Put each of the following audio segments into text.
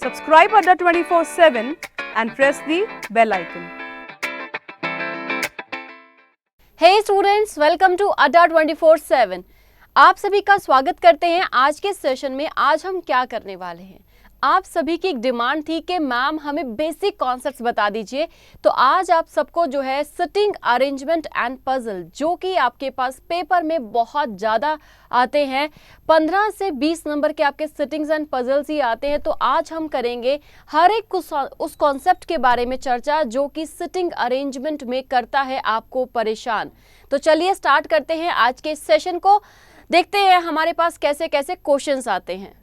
Subscribe Adda 24/7 and press the bell icon. Hey students, welcome to Adda 24/7। आप सभी का स्वागत करते हैं आज के सेशन में। आज हम क्या करने वाले हैं, आप सभी की एक डिमांड थी कि मैम हमें बेसिक कॉन्सेप्ट्स बता दीजिए। तो आज आप सबको जो है सिटिंग अरेंजमेंट एंड पजल, जो कि आपके पास पेपर में बहुत ज़्यादा आते हैं, 15 से 20 नंबर के आपके सिटिंग्स एंड पजल्स ही आते हैं। तो आज हम करेंगे हर एक उस कॉन्सेप्ट के बारे में चर्चा जो कि सिटिंग अरेंजमेंट में करता है आपको परेशान। तो चलिए स्टार्ट करते हैं आज के सेशन को। देखते हैं हमारे पास कैसे कैसे क्वेश्चंस आते हैं।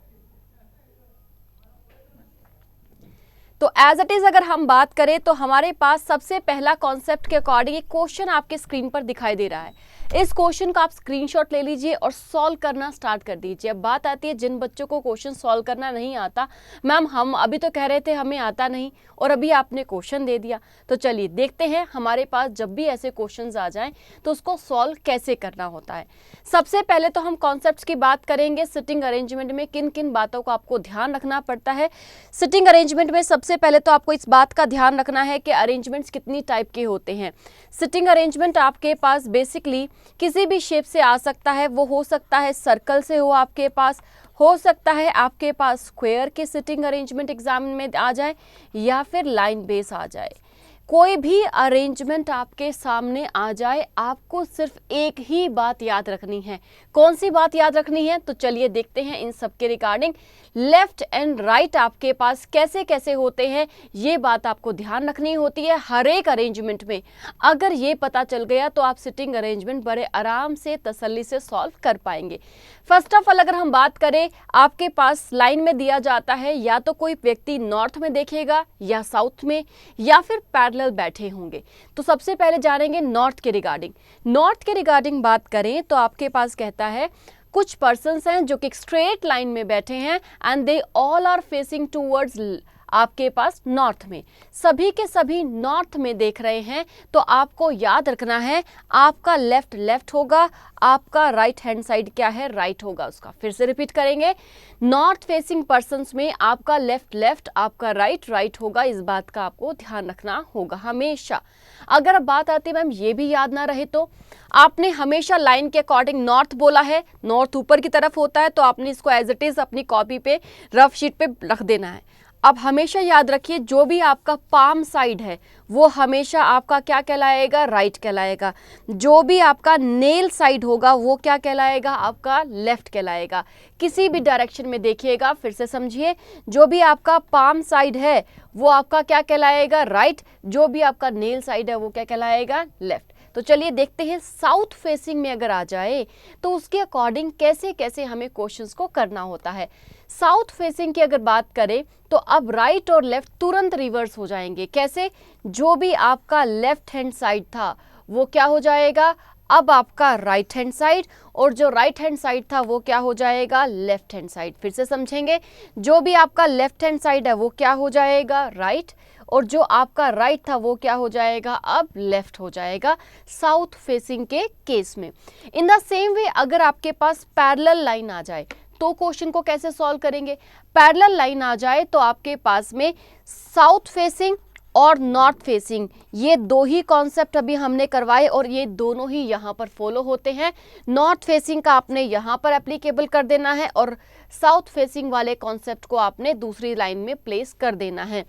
तो एज इट इज अगर हम बात करें तो हमारे पास सबसे पहला कॉन्सेप्ट के अकॉर्डिंग एक क्वेश्चन आपके स्क्रीन पर दिखाई दे रहा है। इस क्वेश्चन का आप स्क्रीनशॉट ले लीजिए और सॉल्व करना स्टार्ट कर दीजिए। अब बात आती है जिन बच्चों को क्वेश्चन सॉल्व करना नहीं आता, मैम हम अभी तो कह रहे थे हमें आता नहीं और अभी आपने क्वेश्चन दे दिया। तो चलिए देखते हैं हमारे पास जब भी ऐसे क्वेश्चंस आ जाएं तो उसको सॉल्व कैसे करना होता है। सबसे पहले तो हम कॉन्सेप्ट्स की बात करेंगे। सिटिंग अरेंजमेंट में किन किन बातों को आपको ध्यान रखना पड़ता है। सिटिंग अरेंजमेंट में सबसे पहले तो आपको इस बात का ध्यान रखना है कि अरेंजमेंट्स कितनी टाइप के होते हैं। सिटिंग अरेंजमेंट आपके पास बेसिकली किसी भी शेप से आ सकता है। वो हो सकता है सर्कल से हो आपके पास, हो सकता है आपके पास स्क्वायर के सिटिंग अरेंजमेंट एग्जाम में आ जाए या फिर लाइन बेस आ जाए। कोई भी अरेंजमेंट आपके सामने आ जाए, आपको सिर्फ एक ही बात याद रखनी है। कौन सी बात याद रखनी है, तो चलिए देखते हैं इन सब के रिगार्डिंग। लेफ्ट एंड राइट आपके पास कैसे कैसे होते हैं, ये बात आपको ध्यान रखनी होती है हर एक अरेंजमेंट में। अगर ये पता चल गया तो आप सिटिंग अरेंजमेंट बड़े आराम से तसल्ली से सॉल्व कर पाएंगे। फर्स्ट ऑफ ऑल अगर हम बात करें, आपके पास लाइन में दिया जाता है, या तो कोई व्यक्ति नॉर्थ में देखेगा या साउथ में या फिर पैरेलल बैठे होंगे। तो सबसे पहले जानेंगे नॉर्थ के रिगार्डिंग। नॉर्थ के रिगार्डिंग बात करें तो आपके पास कहता है कुछ पर्सन्स हैं जो कि स्ट्रेट लाइन में बैठे हैं and they all are facing towards आपके पास नॉर्थ में। सभी के सभी नॉर्थ में देख रहे हैं। तो आपको याद रखना है आपका लेफ्ट लेफ्ट होगा, आपका राइट हैंड साइड क्या है, राइट होगा उसका। फिर से रिपीट करेंगे, नॉर्थ फेसिंग पर्सन्स में आपका लेफ्ट लेफ्ट, आपका राइट राइट होगा। इस बात का आपको ध्यान रखना होगा हमेशा। अगर अब बात आती है मैम ये भी याद ना रहे तो आपने हमेशा लाइन के अकॉर्डिंग नॉर्थ बोला है, नॉर्थ ऊपर की तरफ होता है, तो आपने इसको एज इट इज अपनी कॉपी पे रफ शीट पे रख देना है। अब हमेशा याद रखिए जो भी आपका पाम साइड है वो हमेशा आपका क्या कहलाएगा, राइट कहलाएगा। जो भी आपका नेल साइड होगा वो क्या कहलाएगा, आपका लेफ्ट कहलाएगा। किसी भी डायरेक्शन में देखिएगा, फिर से समझिए, जो भी आपका पाम साइड है वो आपका क्या कहलाएगा, राइट। जो भी आपका नेल साइड है वो क्या कहलाएगा, लेफ्ट। तो चलिए देखते हैं साउथ फेसिंग में अगर आ जाए तो उसके अकॉर्डिंग कैसे कैसे हमें क्वेश्चंस को करना होता है। साउथ फेसिंग की अगर बात करें तो अब राइट और लेफ्ट तुरंत रिवर्स हो जाएंगे। कैसे, जो भी आपका लेफ्ट हैंड साइड था वो क्या हो जाएगा, अब आपका राइट हैंड साइड, और जो राइट हैंड साइड था वो क्या हो जाएगा, लेफ्ट हैंड साइड। फिर से समझेंगे, जो भी आपका लेफ्ट हैंड साइड है वो क्या हो जाएगा, राइट, और जो आपका राइट था वो क्या हो जाएगा, अब लेफ्ट हो जाएगा साउथ फेसिंग के केस में। इन द सेम वे अगर आपके पास पैरेलल लाइन आ जाए तो क्वेश्चन को कैसे सॉल्व करेंगे। पैरेलल लाइन आ जाए तो आपके पास में साउथ फेसिंग और नॉर्थ फेसिंग, ये दो ही कॉन्सेप्ट अभी हमने करवाए और ये दोनों ही यहाँ पर फॉलो होते हैं। नॉर्थ फेसिंग का आपने यहाँ पर एप्लीकेबल कर देना है और साउथ फेसिंग वाले कॉन्सेप्ट को आपने दूसरी लाइन में प्लेस कर देना है।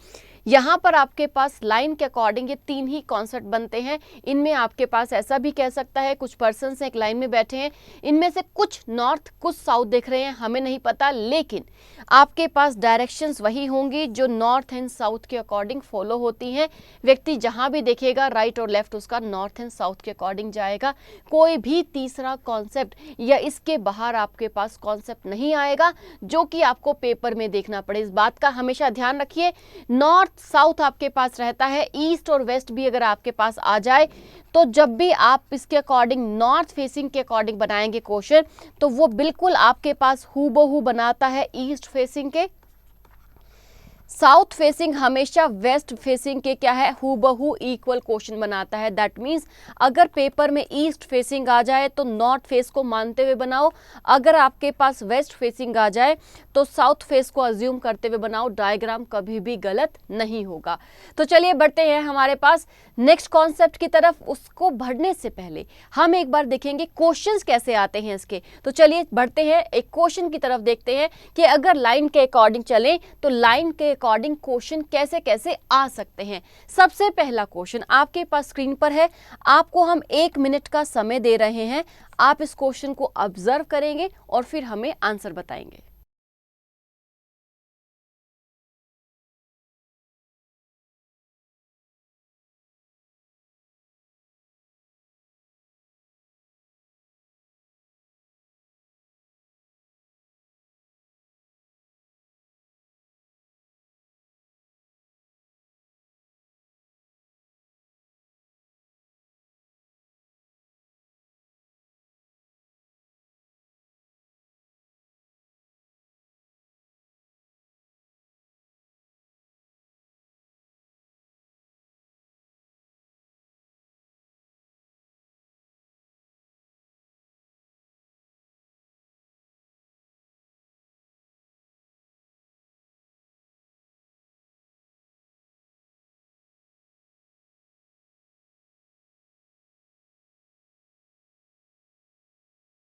यहाँ पर आपके पास लाइन के अकॉर्डिंग ये तीन ही कॉन्सेप्ट बनते हैं। इनमें आपके पास ऐसा भी कह सकता है कुछ पर्सन्स एक लाइन में बैठे हैं, इनमें से कुछ नॉर्थ कुछ साउथ देख रहे हैं, हमें नहीं पता, लेकिन आपके पास डायरेक्शंस वही होंगी जो नॉर्थ एंड साउथ के अकॉर्डिंग फॉलो होती हैं। व्यक्ति जहाँ भी देखेगा राइट और लेफ्ट उसका नॉर्थ एंड साउथ के अकॉर्डिंग जाएगा। कोई भी तीसरा कॉन्सेप्ट या इसके बाहर आपके पास कॉन्सेप्ट नहीं आएगा जो कि आपको पेपर में देखना पड़े। इस बात का हमेशा ध्यान रखिए। नॉर्थ साउथ आपके पास रहता है, ईस्ट और वेस्ट भी अगर आपके पास आ जाए तो जब भी आप इसके अकॉर्डिंग नॉर्थ फेसिंग के अकॉर्डिंग बनाएंगे क्वेश्चन तो वो बिल्कुल आपके पास हूबहू बनाता है ईस्ट फेसिंग के। साउथ फेसिंग हमेशा वेस्ट फेसिंग के क्या है, हूबहू इक्वल क्वेश्चन बनाता है। दैट मीन्स अगर पेपर में ईस्ट फेसिंग आ जाए तो नॉर्थ फेस को मानते हुए बनाओ, अगर आपके पास वेस्ट फेसिंग आ जाए तो साउथ फेस को अज्यूम करते हुए बनाओ। डायग्राम कभी भी गलत नहीं होगा। तो चलिए बढ़ते हैं हमारे पास नेक्स्ट कॉन्सेप्ट की तरफ। उसको बढ़ने से पहले हम एक बार देखेंगे क्वेश्चंस कैसे आते हैं इसके। तो चलिए बढ़ते हैं, एक क्वेश्चन की तरफ देखते हैं कि अगर लाइन के अकॉर्डिंग चले तो लाइन के अकॉर्डिंग क्वेश्चन कैसे कैसे आ सकते हैं। सबसे पहला क्वेश्चन आपके पास स्क्रीन पर है। आपको हम 1 मिनट का समय दे रहे हैं। आप इस क्वेश्चन को ऑब्जर्व करेंगे और फिर हमें आंसर बताएंगे।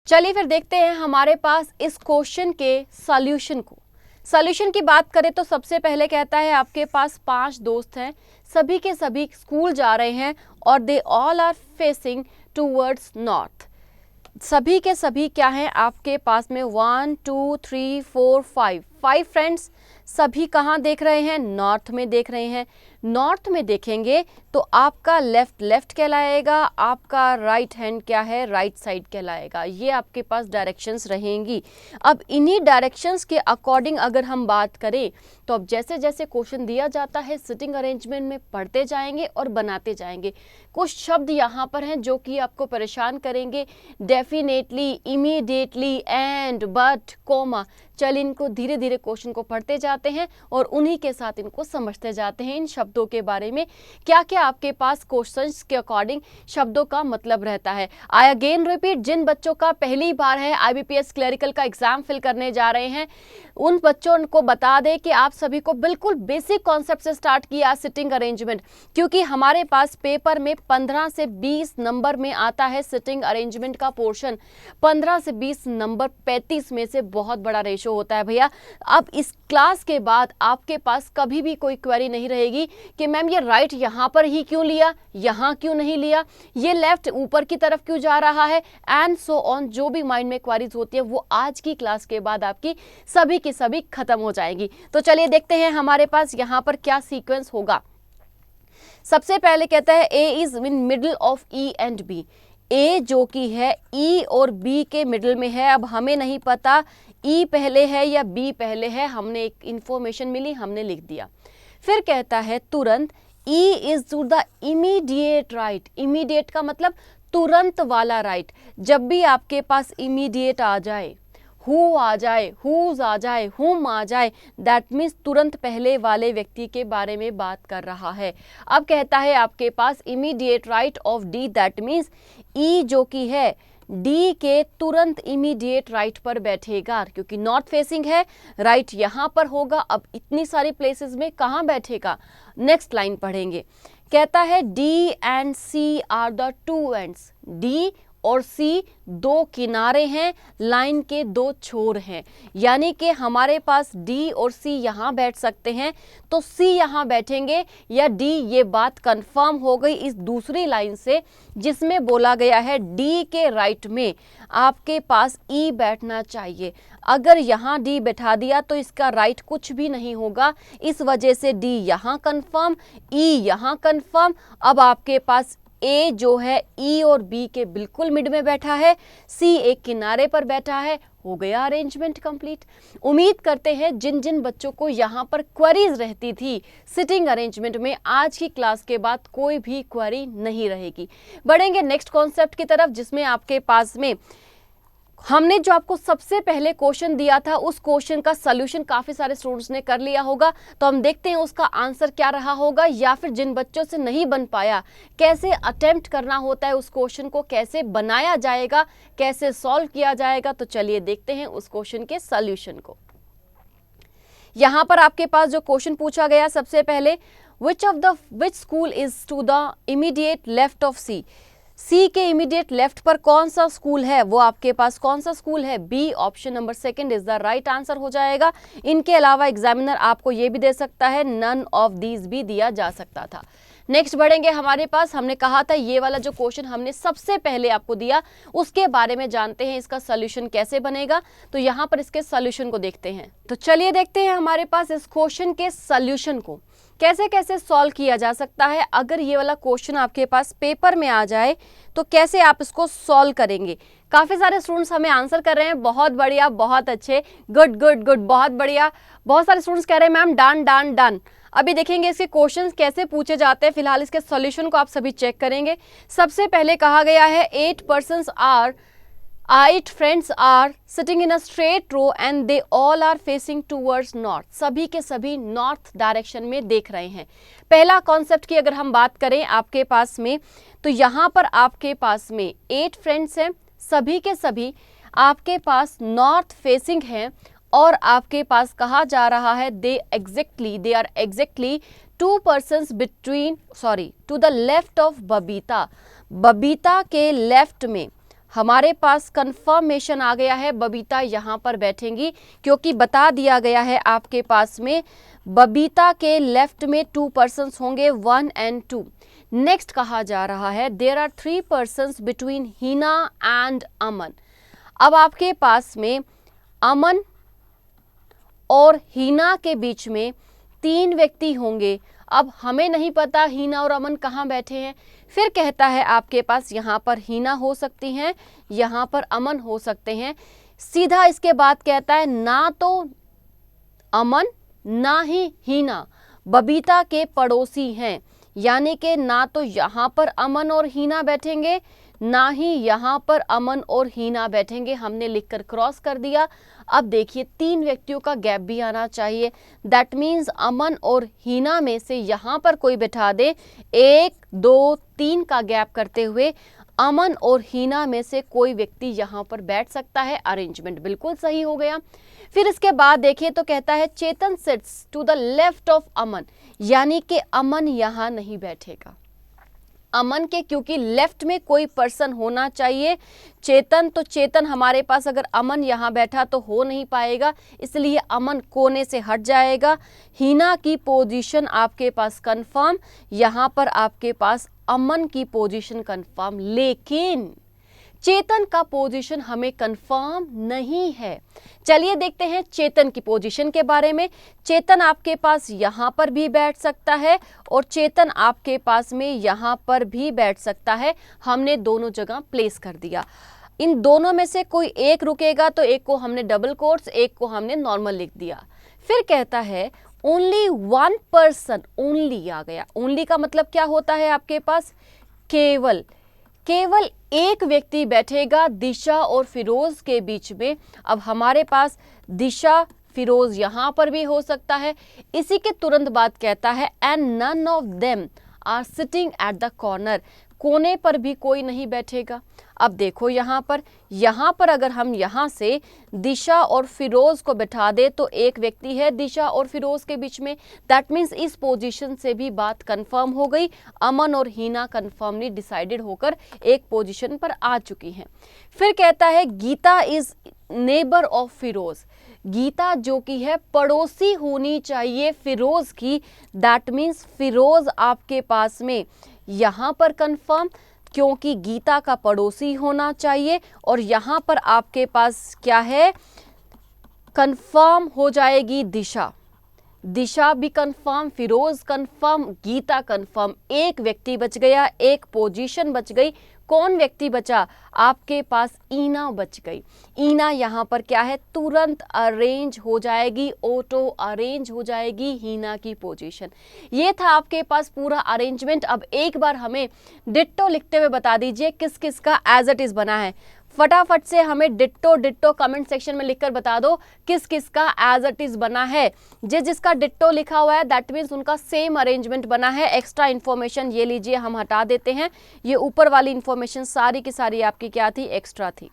चलिए फिर देखते हैं हमारे पास इस क्वेश्चन के सॉल्यूशन को। सॉल्यूशन की बात करें तो सबसे पहले कहता है आपके पास 5 दोस्त हैं, सभी के सभी स्कूल जा रहे हैं और they all are facing towards north. सभी के सभी क्या हैं आपके पास में 1 2 3 4 5 फ्रेंड्स। सभी कहाँ देख रहे हैं, नॉर्थ में देख रहे हैं। नॉर्थ में देखेंगे तो आपका लेफ्ट लेफ्ट कहलाएगा, आपका राइट हैंड क्या है, राइट साइड कहलाएगा। ये आपके पास डायरेक्शंस रहेंगी। अब इन्हीं डायरेक्शंस के अकॉर्डिंग अगर हम बात करें तो अब जैसे जैसे क्वेश्चन दिया जाता है सिटिंग अरेंजमेंट में पढ़ते जाएंगे और बनाते जाएंगे। कुछ शब्द यहाँ पर हैं जो कि आपको परेशान करेंगे, definitely, immediately, and, but, comma. चल इनको धीरे धीरे क्वेश्चन को पढ़ते जाते हैं और उन्हीं के साथ इनको समझते जाते हैं। इन शब्दों के बारे में क्या क्या आपके पास क्वेश्चंस के अकॉर्डिंग शब्दों का मतलब रहता है। आई अगेन रिपीट, जिन बच्चों का पहली बार है IBPS क्लरिकल का एग्जाम फिल करने जा रहे हैं उन बच्चों को बता दें कि आप सभी को बिल्कुल बेसिक कॉन्सेप्ट से स्टार्ट किया सिटिंग अरेंजमेंट, क्योंकि हमारे पास पेपर में 15 से 20 नंबर में आता है सिटिंग अरेंजमेंट का पोर्शन। 15 से 20 नंबर 35 में से बहुत बड़ा रेशो होता है भैया। अब इस क्लास के बाद आपके पास कभी भी कोई क्वेरी नहीं रहेगी कि मैम ये राइट यहाँ पर ही क्यों लिया, यहाँ क्यों नहीं लिया, ये लेफ्ट ऊपर की तरफ क्यों जा रहा है, एंड सो ऑन। जो भी माइंड में क्वेरीज होती है वो आज की क्लास के बाद आपकी सभी की सभी खत्म हो जाएगी। तो चलिए देखते हैं हमारे पास यहाँ पर क्या सीक्वेंस होगा। सबसे पहले कहता है A is in middle of E and B। A जो कि है E और B के मिडल में है। अब हमें नहीं पता E पहले है या B पहले है, हमने एक इंफॉर्मेशन मिली, हमने लिख दिया। फिर कहता है तुरंत E is to the immediate right. Immediate का मतलब तुरंत वाला राइट। जब भी आपके पास इमीडिएट आ जाए, हु आ जाए, हुज आ जाए, हुम आ जाए, दैट मीन्स तुरंत पहले वाले व्यक्ति के बारे में बात कर रहा है। अब कहता है आपके पास immediate right of D, that means E जो कि है डी के तुरंत इमीडिएट राइट पर बैठेगा, क्योंकि नॉर्थ फेसिंग है, राइट यहाँ पर होगा। अब इतनी सारी प्लेसेस में कहाँ बैठेगा, नेक्स्ट लाइन पढ़ेंगे। कहता है D and C are the two ends. डी और सी दो किनारे हैं, लाइन के दो छोर हैं, यानी कि हमारे पास डी और सी यहाँ बैठ सकते हैं तो सी यहाँ बैठेंगे या डी। ये बात कंफर्म हो गई इस दूसरी लाइन से जिसमें बोला गया है डी के राइट में आपके पास ई बैठना चाहिए। अगर यहाँ डी बैठा दिया तो इसका राइट कुछ भी नहीं होगा, इस वजह से डी यहाँ कंफर्म, ई यहाँ कंफर्म। अब आपके पास ए जो है ई और बी के बिल्कुल मिड में बैठा है, सी एक किनारे पर बैठा है। हो गया अरेंजमेंट कंप्लीट। उम्मीद करते हैं जिन जिन बच्चों को यहाँ पर क्वेरीज रहती थी सिटिंग अरेंजमेंट में, आज की क्लास के बाद कोई भी क्वेरी नहीं रहेगी। बढ़ेंगे नेक्स्ट कॉन्सेप्ट की तरफ जिसमें आपके पास में हमने जो आपको सबसे पहले क्वेश्चन दिया था उस क्वेश्चन का सॉल्यूशन काफ़ी सारे स्टूडेंट्स ने कर लिया होगा, तो हम देखते हैं उसका आंसर क्या रहा होगा, या फिर जिन बच्चों से नहीं बन पाया कैसे अटेम्प्ट करना होता है उस क्वेश्चन को, कैसे बनाया जाएगा, कैसे सॉल्व किया जाएगा। तो चलिए देखते हैं उस क्वेश्चन के सॉल्यूशन को। यहाँ पर आपके पास जो क्वेश्चन पूछा गया सबसे पहले, which school is to the immediate left of C? सी के इमीडिएट लेफ्ट पर कौन सा स्कूल है, वो आपके पास कौन सा स्कूल है? B option number second is the right answer हो जाएगा। इनके अलावा एग्जामिनर आपको ये भी दे सकता है, नन ऑफ दीज भी दिया जा सकता था। नेक्स्ट बढ़ेंगे हमारे पास, हमने कहा था ये वाला जो क्वेश्चन हमने सबसे पहले आपको दिया उसके बारे में जानते हैं इसका सॉल्यूशन कैसे बनेगा। तो यहाँ पर इसके सॉल्यूशन को देखते हैं। तो चलिए देखते हैं हमारे पास इस क्वेश्चन के सॉल्यूशन को कैसे कैसे सॉल्व किया जा सकता है। अगर ये वाला क्वेश्चन आपके पास पेपर में आ जाए तो कैसे आप इसको सॉल्व करेंगे। काफ़ी सारे स्टूडेंट्स हमें आंसर कर रहे हैं, बहुत बढ़िया, बहुत अच्छे, गुड गुड गुड, बहुत बढ़िया। बहुत सारे स्टूडेंट्स कह रहे हैं मैम डन डन डन। अभी देखेंगे इसके क्वेश्चंस कैसे पूछे जाते हैं, फिलहाल इसके सॉल्यूशन को आप सभी चेक करेंगे। सबसे पहले कहा गया है 8 friends are sitting in a straight row and they all are facing towards north. सभी के सभी नॉर्थ डायरेक्शन में देख रहे हैं। पहला कॉन्सेप्ट की अगर हम बात करें आपके पास में, तो यहाँ पर आपके पास में 8 फ्रेंड्स हैं, सभी के सभी आपके पास नॉर्थ फेसिंग हैं और आपके पास कहा जा रहा है they are exactly 2 persons to the left of Babita. Babita के लेफ्ट में हमारे पास कंफर्मेशन आ गया है, बबीता यहाँ पर बैठेंगी, क्योंकि बता दिया गया है आपके पास में बबीता के लेफ्ट में 2 persons होंगे, 1 and 2। नेक्स्ट कहा जा रहा है there are 3 persons between Heena and Aman. अब आपके पास में अमन और हीना के बीच में 3 व्यक्ति होंगे। अब हमें नहीं पता हीना और अमन कहाँ बैठे हैं। फिर कहता है आपके पास यहाँ पर हीना हो सकती हैं, यहाँ पर अमन हो सकते हैं। सीधा इसके बाद कहता है ना तो अमन ना ही हीना बबीता के पड़ोसी हैं, यानी कि ना तो यहाँ पर अमन और हीना बैठेंगे ना ही यहाँ पर अमन और हीना बैठेंगे। हमने लिखकर क्रॉस कर दिया। अब देखिए 3 व्यक्तियों का गैप भी आना चाहिए, दैट मीन्स अमन और हीना में से यहाँ पर कोई बैठा दे, 1 2 3 का गैप करते हुए अमन और हीना में से कोई व्यक्ति यहाँ पर बैठ सकता है। अरेंजमेंट बिल्कुल सही हो गया। फिर इसके बाद देखिए तो कहता है Chetan sits to the left of Aman, यानी कि अमन यहाँ नहीं बैठेगा। अमन के क्योंकि लेफ्ट में कोई पर्सन होना चाहिए, चेतन, तो चेतन हमारे पास अगर अमन यहाँ बैठा तो हो नहीं पाएगा, इसलिए अमन कोने से हट जाएगा। हीना की पोजीशन आपके पास कंफर्म, यहाँ पर आपके पास अमन की पोजीशन कंफर्म, लेकिन चेतन का पोजीशन हमें कंफर्म नहीं है। चलिए देखते हैं चेतन की पोजीशन के बारे में। चेतन आपके पास यहाँ पर भी बैठ सकता है और चेतन आपके पास में यहाँ पर भी बैठ सकता है। हमने दोनों जगह प्लेस कर दिया। इन दोनों में से कोई एक रुकेगा, तो एक को हमने डबल कोट्स, एक को हमने नॉर्मल लिख दिया। फिर कहता है ओनली 1 person, ओनली आ गया। ओनली का मतलब क्या होता है आपके पास, केवल एक व्यक्ति बैठेगा दिशा और फिरोज के बीच में। अब हमारे पास दिशा फिरोज यहाँ पर भी हो सकता है। इसी के तुरंत बाद कहता है and none of them are sitting at the corner, कोने पर भी कोई नहीं बैठेगा। अब देखो यहाँ पर अगर हम यहाँ से दिशा और फिरोज को बैठा दे तो एक व्यक्ति है दिशा और फिरोज के बीच में, दैट मीन्स इस पोजीशन से भी बात कंफर्म हो गई। अमन और हीना कंफर्मली डिसाइडेड होकर एक पोजीशन पर आ चुकी हैं। फिर कहता है Geeta is neighbour of Firoz, Geeta जो कि है पड़ोसी होनी चाहिए फिरोज की, दैट मीन्स फिरोज आपके पास में यहाँ पर कंफर्म, क्योंकि गीता का पड़ोसी होना चाहिए। और यहाँ पर आपके पास क्या है, कंफर्म हो जाएगी दिशा, दिशा भी confirm, Firoz confirm, Geeta confirm. एक व्यक्ति बच गया, एक पोजीशन बच गई। कौन व्यक्ति बचा, आपके पास ईना बच गई। ईना यहाँ पर क्या है, तुरंत अरेंज हो जाएगी, ऑटो अरेंज हो जाएगी हीना की पोजीशन। ये था आपके पास पूरा अरेंजमेंट। अब एक बार हमें डिट्टो लिखते हुए बता दीजिए किस किस का एज इट इज बना है। फटाफट से हमें डिट्टो डिट्टो कमेंट सेक्शन में लिखकर बता दो किस किस का एज इट इज बना है। जिसका डिट्टो लिखा हुआ है दैट मीन्स उनका सेम अरेंजमेंट बना है। एक्स्ट्रा इन्फॉर्मेशन ये लीजिए हम हटा देते हैं, ये ऊपर वाली इन्फॉर्मेशन सारी की सारी आपकी क्या थी, एक्स्ट्रा थी।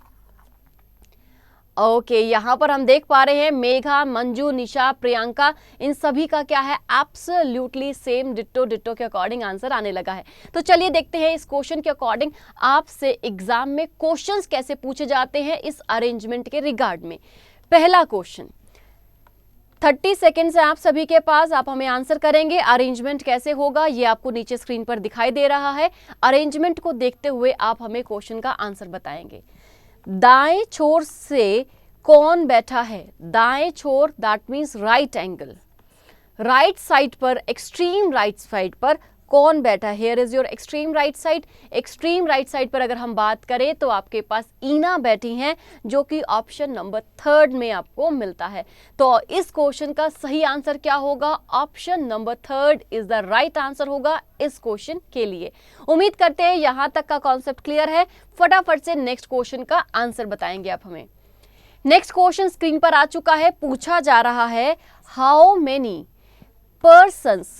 ओके यहाँ पर हम देख पा रहे हैं मेघा, मंजू, निशा, प्रियंका, इन सभी का क्या है, एब्सोल्युटली सेम डिट्टो डिट्टो के अकॉर्डिंग आंसर आने लगा है। तो चलिए देखते हैं इस क्वेश्चन के अकॉर्डिंग आपसे एग्जाम में क्वेश्चंस कैसे पूछे जाते हैं इस अरेंजमेंट के रिगार्ड में। पहला क्वेश्चन 30 सेकेंड है आप सभी के पास, आप हमें आंसर करेंगे। अरेंजमेंट कैसे होगा ये आपको नीचे स्क्रीन पर दिखाई दे रहा है। अरेंजमेंट को देखते हुए आप हमें क्वेश्चन का आंसर बताएंगे। दाएं छोर से कौन बैठा है? दाएं छोर that means right angle, right side पर, एक्सट्रीम राइट साइड पर कौन बैठा है? Here is your extreme right side. Extreme right side पर अगर हम बात करें तो आपके पास ईना बैठी हैं, जो कि ऑप्शन नंबर 3 में आपको मिलता है। तो इस क्वेश्चन का सही आंसर क्या होगा? Option number 3 is the right answer होगा इस क्वेश्चन के लिए। उम्मीद करते हैं यहां तक का कॉन्सेप्ट क्लियर है। फटाफट से नेक्स्ट क्वेश्चन का आंसर बताएंगे आप हमें। नेक्स्ट क्वेश्चन स्क्रीन पर आ चुका है। पूछा जा रहा है how many persons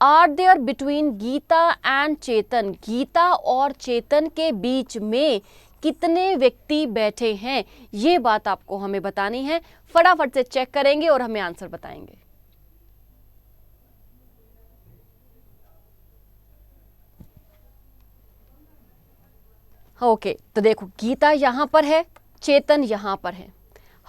are there between Geeta and Chetan? Geeta और चेतन के बीच में कितने व्यक्ति बैठे हैं, ये बात आपको हमें बतानी है। फटाफट से चेक करेंगे और हमें आंसर बताएंगे। ओके तो देखो गीता यहां पर है, चेतन यहां पर है।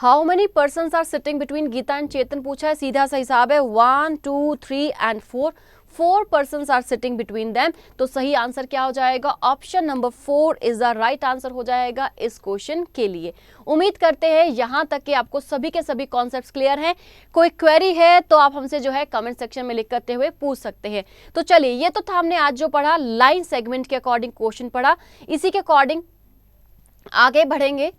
How many persons are sitting between Geeta and Chetan पूछा है, सीधा सा हिसाब है 1 2 3 and 4। 4 persons are sitting between them. तो सही आंसर क्या हो जाएगा? Option number 4 is the right answer हो जाएगा इस क्वेश्चन के लिए। उम्मीद करते हैं यहां तक कि आपको सभी के सभी कॉन्सेप्ट्स क्लियर हैं। कोई क्वेरी है तो आप हमसे जो है कमेंट सेक्शन में लिख करते हुए पूछ सकते हैं। तो चलिए ये तो था हमने आज जो पढ़ा, लाइन सेगमेंट के अकॉर्डिंग क्वेश्चन पढ़ा, इसी के अकॉर्डिंग आगे बढ़ेंगे।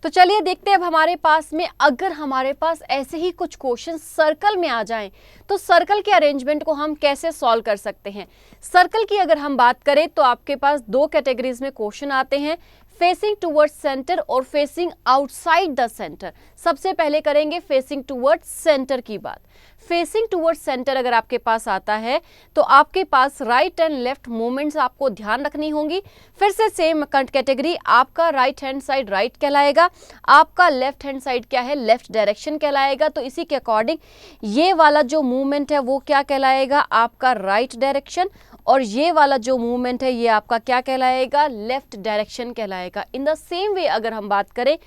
तो चलिए देखते हैं अब हमारे पास में अगर हमारे पास ऐसे ही कुछ क्वेश्चन सर्कल में आ जाएं तो सर्कल के अरेंजमेंट को हम कैसे सॉल्व कर सकते हैं। सर्कल की अगर हम बात करें तो आपके पास 2 कैटेगरीज में क्वेश्चन आते हैं, फेसिंग टूवर्ड्स सेंटर और फेसिंग आउटसाइड द सेंटर। सबसे पहले करेंगे फेसिंग टूवर्ड्स सेंटर की बात। फेसिंग टूवर्ड्स सेंटर अगर आपके पास आता है तो आपके पास राइट एंड लेफ्ट मूवमेंट्स आपको ध्यान रखनी होंगी। फिर से सेम कैटेगरी, आपका राइट हैंड साइड राइट कहलाएगा, आपका लेफ्ट हैंड साइड क्या है, लेफ्ट डायरेक्शन कहलाएगा। तो इसी के अकॉर्डिंग ये वाला जो मूवमेंट है वो क्या कहलाएगा? आपका राइट डायरेक्शन, और ये वाला जो मूवमेंट है ये आपका क्या कहलाएगा? लेफ्ट डायरेक्शन कहलाएगा। इन द सेम वे अगर हम बात करें,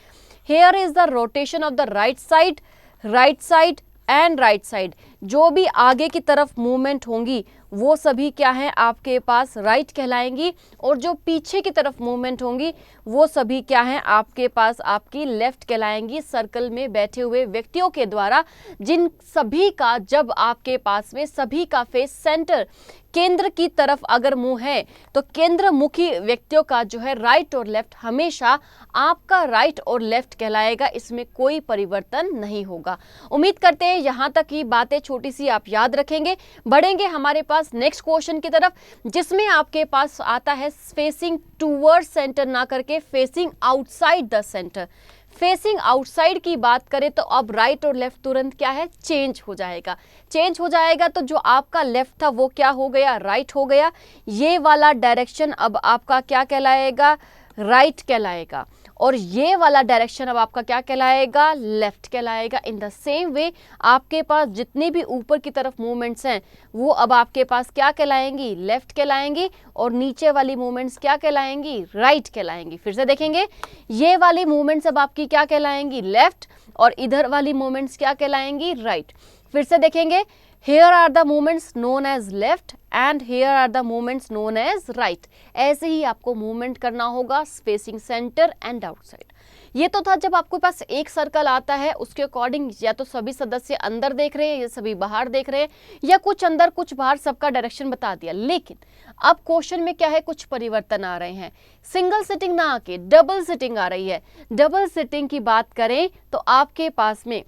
here is the rotation of the right side and right side. जो भी आगे की तरफ मूवमेंट होंगी वो सभी क्या है आपके पास राइट कहलाएंगी, और जो पीछे की तरफ मूवमेंट होंगी वो सभी क्या है आपके पास आपकी लेफ्ट कहलाएंगी। सर्कल में बैठे हुए व्यक्तियों के द्वारा जिन सभी का जब आपके पास में सभी का फेस सेंटर केंद्र की तरफ अगर मुंह है तो केंद्र मुखी व्यक्तियों का जो है राइट और लेफ्ट हमेशा आपका राइट और लेफ्ट कहलाएगा, इसमें कोई परिवर्तन नहीं होगा। उम्मीद करते हैं यहाँ तक की बातें छोटी सी आप याद रखेंगे। बढ़ेंगे हमारे पास नेक्स्ट क्वेश्चन की तरफ, जिसमें आपके पास आता है फेसिंग टूवर्ड सेंटर ना करके facing outside the centre. Facing outside की बात करें तो अब राइट और लेफ्ट तुरंत क्या है, चेंज हो जाएगा। तो जो आपका लेफ्ट था वो क्या हो गया, राइट हो गया। ये वाला डायरेक्शन अब आपका क्या कहलाएगा, राइट कहलाएगा, और ये वाला डायरेक्शन अब आपका क्या कहलाएगा, लेफ्ट कहलाएगा। इन द सेम वे आपके पास जितनी भी ऊपर की तरफ मूवमेंट्स हैं वो अब आपके पास क्या कहलाएंगी, लेफ्ट कहलाएंगी, और नीचे वाली मूवमेंट्स क्या कहलाएंगी, राइट कहलाएंगी। फिर से देखेंगे, ये वाली मूवमेंट्स अब आपकी क्या कहलाएंगी, लेफ्ट, और इधर वाली मूवमेंट्स क्या कहलाएंगी, राइट। फिर से देखेंगे, here are the movements known as left and here are the movements known as right। ऐसे ही आपको मूवमेंट करना होगा स्पेसिंग सेंटर एंड आउटसाइड। ये तो था जब आपके पास एक सर्कल आता है उसके अकॉर्डिंग या तो सभी सदस्य अंदर देख रहे हैं या सभी बाहर देख रहे हैं, या कुछ अंदर कुछ बाहर, सबका डायरेक्शन बता दिया। लेकिन अब क्वेश्चन में क्या है, कुछ परिवर्तन आ रहे हैं। सिंगल सिटिंग ना आके डबल सिटिंग आ रही है। डबल सिटिंग की बात करें तो आपके पास में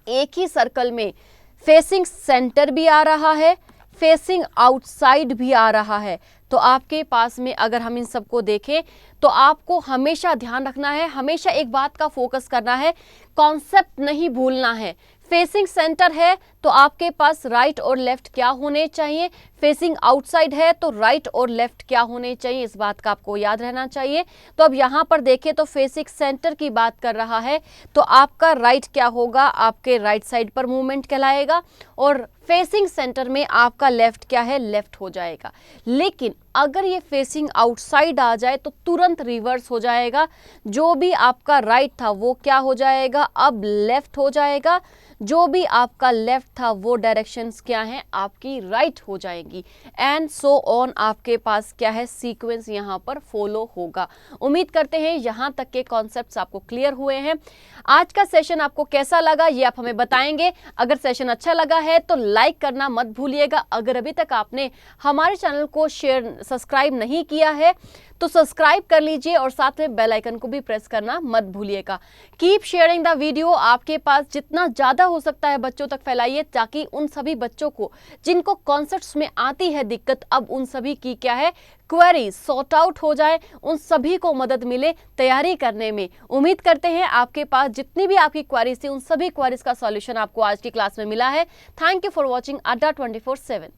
एक ही सर्कल में फेसिंग सेंटर भी आ रहा है, फेसिंग आउटसाइड भी आ रहा है। तो आपके पास में अगर हम इन सबको देखें तो आपको हमेशा ध्यान रखना है, हमेशा एक बात का फोकस करना है, कॉन्सेप्ट नहीं भूलना है। फेसिंग सेंटर है तो आपके पास राइट और लेफ्ट क्या होने चाहिए, फेसिंग आउटसाइड है तो राइट और लेफ्ट क्या होने चाहिए, इस बात का आपको याद रहना चाहिए। तो अब यहाँ पर देखें तो फेसिंग सेंटर की बात कर रहा है तो आपका राइट क्या होगा, आपके राइट साइड पर मूवमेंट कहलाएगा, और फेसिंग सेंटर में आपका लेफ्ट क्या है, लेफ्ट हो जाएगा। लेकिन अगर ये फेसिंग आउटसाइड आ जाए तो तुरंत रिवर्स हो जाएगा, जो भी आपका राइट था वो क्या हो जाएगा, अब लेफ्ट हो जाएगा, जो भी आपका लेफ्ट था वो डायरेक्शंस क्या हैं, आपकी राइट हो जाएंगी, एंड सो ऑन। आपके पास क्या है, सीक्वेंस यहाँ पर फॉलो होगा। उम्मीद करते हैं यहाँ तक के कॉन्सेप्ट्स आपको क्लियर हुए हैं। आज का सेशन आपको कैसा लगा ये आप हमें बताएंगे। अगर सेशन अच्छा लगा है तो लाइक करना मत भूलिएगा। अगर अभी तक आपने हमारे चैनल को सब्सक्राइब नहीं किया है तो सब्सक्राइब कर लीजिए और साथ में बेल आइकन को भी प्रेस करना मत भूलिएगा। कीप शेयरिंग द वीडियो, आपके पास जितना ज़्यादा हो सकता है बच्चों तक फैलाइए, ताकि उन सभी बच्चों को जिनको कॉन्सेप्ट्स में आती है दिक्कत, अब उन सभी की क्या है, क्वेरी सॉर्ट आउट हो जाए, उन सभी को मदद मिले तैयारी करने में। उम्मीद करते हैं आपके पास जितनी भी आपकी क्वेरीज थी उन सभी क्वेरीज का सॉल्यूशन आपको आज की क्लास में मिला है। थैंक यू फॉर वॉचिंग अड्डा 24/7।